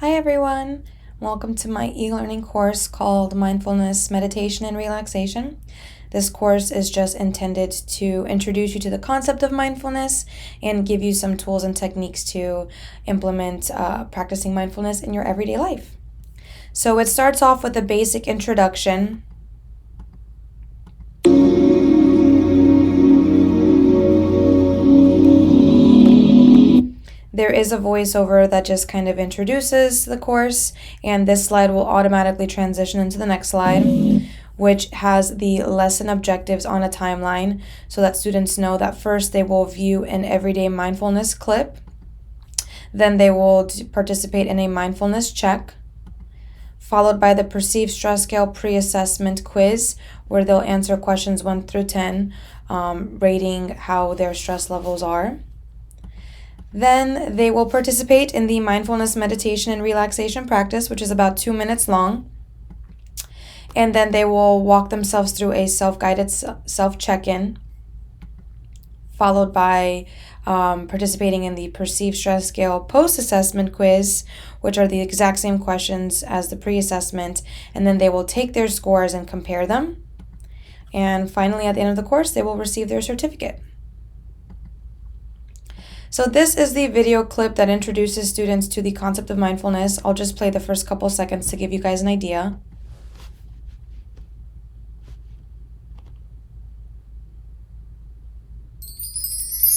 Hi everyone! Welcome to my e-learning course called Mindfulness, Meditation, and Relaxation. This course is just intended to introduce you to the concept of mindfulness and give you some tools and techniques to implement practicing mindfulness in your everyday life. So it starts off with a basic introduction. There is a voiceover that just kind of introduces the course, and this slide will automatically transition into the next slide, which has the lesson objectives on a timeline so that students know that first they will view an everyday mindfulness clip, then they will participate in a mindfulness check, followed by the perceived stress scale pre-assessment quiz where they'll answer questions 1 through 10, rating how their stress levels are. Then they will participate in the mindfulness, meditation, and relaxation practice, which is about 2 minutes long. And then they will walk themselves through a self-guided self-check-in, followed by participating in the perceived stress scale post-assessment quiz, which are the exact same questions as the pre-assessment. And then they will take their scores and compare them. And finally, at the end of the course, they will receive their certificate. So this is the video clip that introduces students to the concept of mindfulness. I'll just play the first couple seconds to give you guys an idea.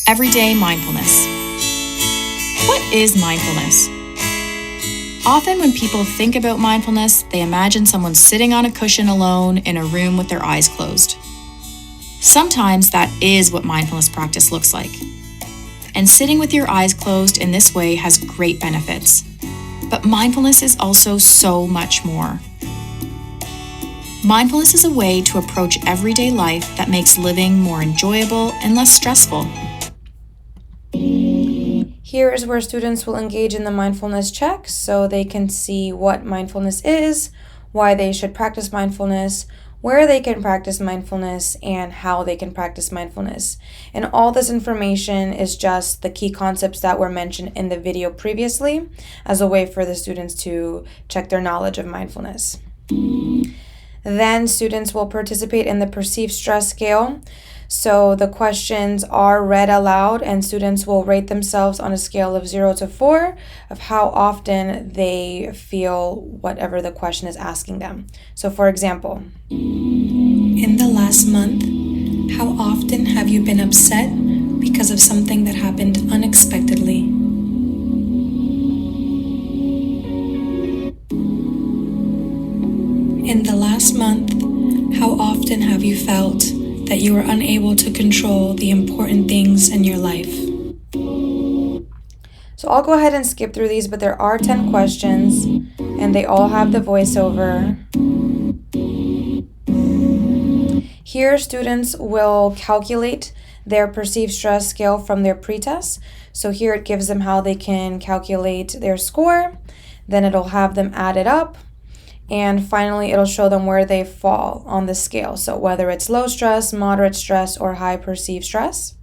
Everyday mindfulness. What is mindfulness? Often when people think about mindfulness, they imagine someone sitting on a cushion alone in a room with their eyes closed. Sometimes that is what mindfulness practice looks like. And sitting with your eyes closed in this way has great benefits. But mindfulness is also so much more. Mindfulness is a way to approach everyday life that makes living more enjoyable and less stressful. Here is where students will engage in the mindfulness check so they can see what mindfulness is, why they should practice mindfulness, where they can practice mindfulness, and how they can practice mindfulness. And all this information is just the key concepts that were mentioned in the video previously as a way for the students to check their knowledge of mindfulness. Then students will participate in the perceived stress scale. So the questions are read aloud and students will rate themselves on a scale of 0 to 4 of how often they feel whatever the question is asking them. So for example, in the last month, how often have you been upset because of something that happened unexpectedly? In the last month, how often have you felt that you are unable to control the important things in your life? So I'll go ahead and skip through these, but there are 10 questions and they all have the voiceover. Here, students will calculate their perceived stress scale from their pretest. So here it gives them how they can calculate their score. Then it'll have them add it up. And finally, it'll show them where they fall on the scale. So whether it's low stress, moderate stress, or high perceived stress.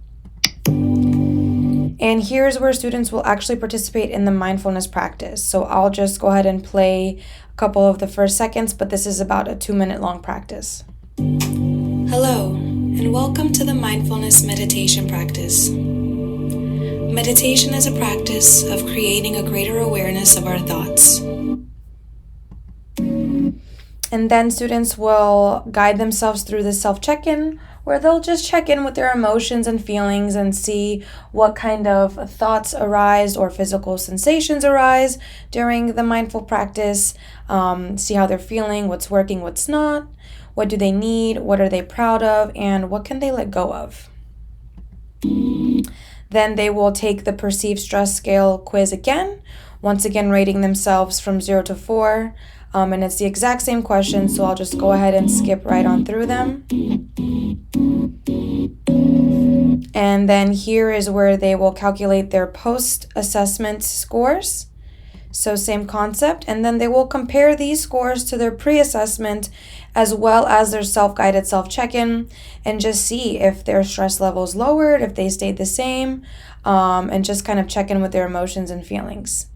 And here's where students will actually participate in the mindfulness practice. So I'll just go ahead and play a couple of the first seconds, but this is about a 2-minute long practice. Hello, and welcome to the mindfulness meditation practice. Meditation is a practice of creating a greater awareness of our thoughts. And then students will guide themselves through the self-check-in where they'll just check in with their emotions and feelings and see what kind of thoughts arise or physical sensations arise during the mindful practice, see how they're feeling, what's working, what's not, what do they need, what are they proud of, and what can they let go of. Then they will take the perceived stress scale quiz again, once again rating themselves from 0 to 4. And it's the exact same question, so I'll just go ahead and skip right on through them. And then here is where they will calculate their post-assessment scores. So same concept. And then they will compare these scores to their pre-assessment as well as their self-guided self-check-in and just see if their stress levels lowered, if they stayed the same, and just kind of check in with their emotions and feelings.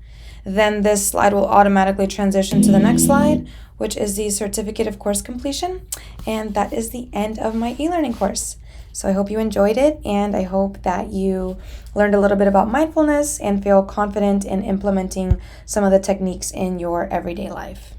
then this slide will automatically transition to the next slide, which is the certificate of course completion. And that is the end of my e-learning course. So I hope you enjoyed it, and I hope that you learned a little bit about mindfulness and feel confident in implementing some of the techniques in your everyday life.